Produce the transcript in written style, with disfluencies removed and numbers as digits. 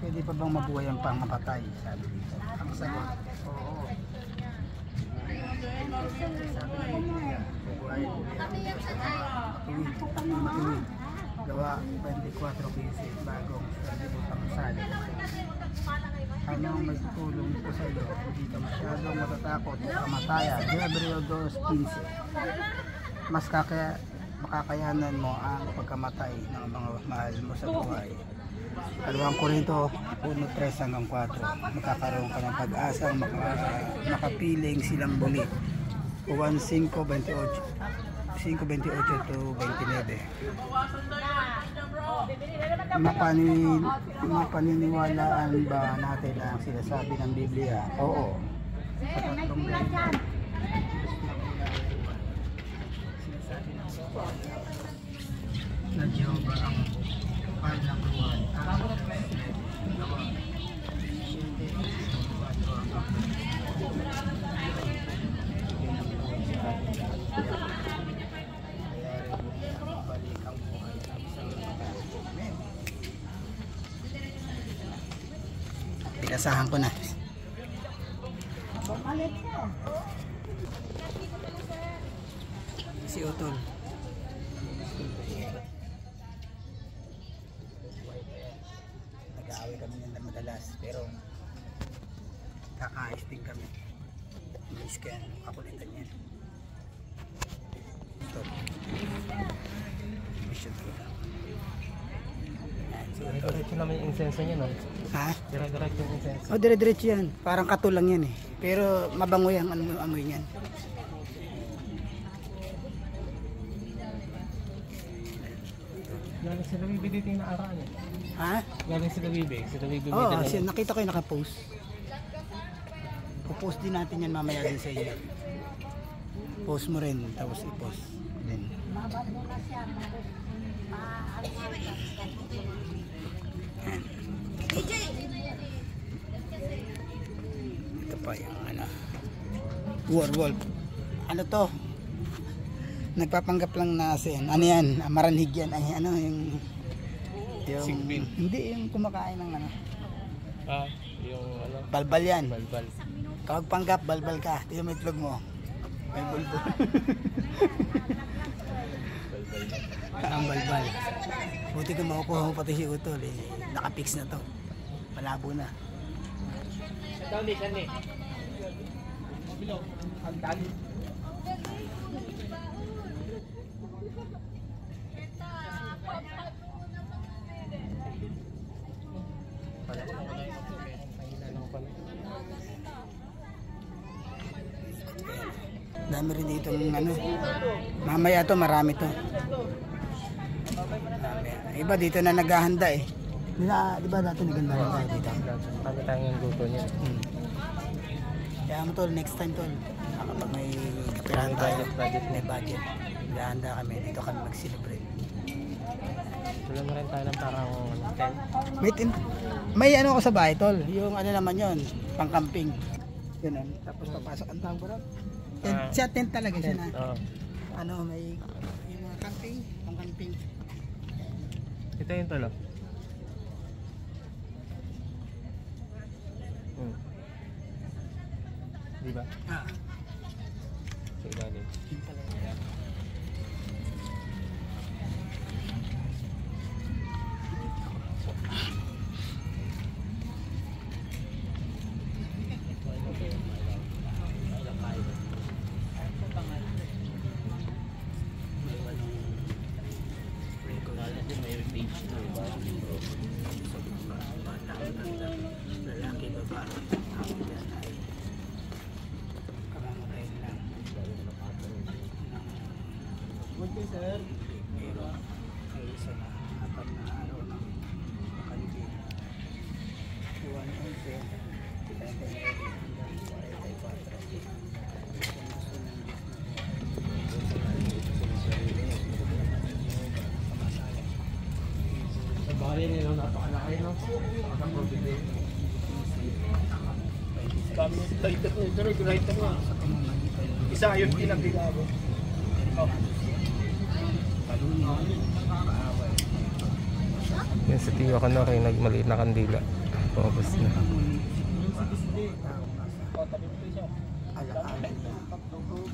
Pwede pa bang mabuhay ang pangapatay? Sabi dito. Ang sagot, oo. Sabi ng Biblia, bubuhay po niya ang matuwid. Gawa 24:15 bagong sanlibutan salin. Anong magtulong ko sa iyo? Hindi ka masyadong matatakot sa kamatayan. Hebreo 2:15. Mas makakayanan mo ang pagkamatay ng mga mahal mo sa buhay. 2 Korinto 1:3-4. Magkakaroon ka ng pag-asang makapiling silang muli. 5:28 to 29. Mapaniniwalaan ba natin ang sinasabi ng Biblia? Oo. Sa tatlong ganyan. Na Jehovah ang kapal ng buwan. Pinasahan ko na. Si Utol. Nag-aaway kami ng madalas, pero kakaayos din kami. Miss ka yan, kakulitan yan. Stop. Mission ko lang. Dire-diretso naman yung insenso niya, no? Ha? Dire-diretso yung insenso. O, dire-diretso yan. Parang katulang yan eh. Pero mabango yan, amoy niyan. Galing sila bibig dito yung naaraan eh. Ha? Galing sila bibig. Sila bibig Oo, dito na. nakita ko yung nakapost. Pupost din natin yan mamaya din sa inyo. Post mo rin, tapos i-post din. Ito pa yung ano, werewolf. Ano to? Nagpapanggap lang na kasi ano yan, maranhig yan. Ay, ano yung Sigbin. hindi yung kumakain ng ano, Yung ano? balbal yan. Balbal. Kapag panggap, balbal ka. Tingnan mo itlog mo. May bulbo. Ang balbal. Buti kung makukuha mo pati si Utol eh. Nakapix na to. Malabo na. Dami rin dito ng ano. Mamaya to, marami to. Iba dito na naghahanda eh. Di ba dati naganda tayo dito? Kami tayong guto niya. Kaya mo tol, next time tol. Kapag may kapirahan tayo, may budget. Naghahanda kami, dito kami mag-celebrate. Tulong na rin tayo ng parang tent. May ano ko sa bahay tol, yung ano naman yun, pang-camping. Yun tapos papasok ang tawag ba? Siya tent talaga siya na. Ano, may yung mga camping, pang-camping. Ito yung tolo. Di ba? Sa ilalim. Yun talaga. Lalaki, babae. Kamamaray lang. Okay, sir. Pero ay isa na 4 na araw ng makalibig. 1:11 hanggang 44. Sa bahay nila, napakalaki, no? Kami lighter na ito, lighter na. Isa yun pinagbigago. Yan sa tiyo ka na kayo nagmaliit na kandila. Paubos na. Alaala na.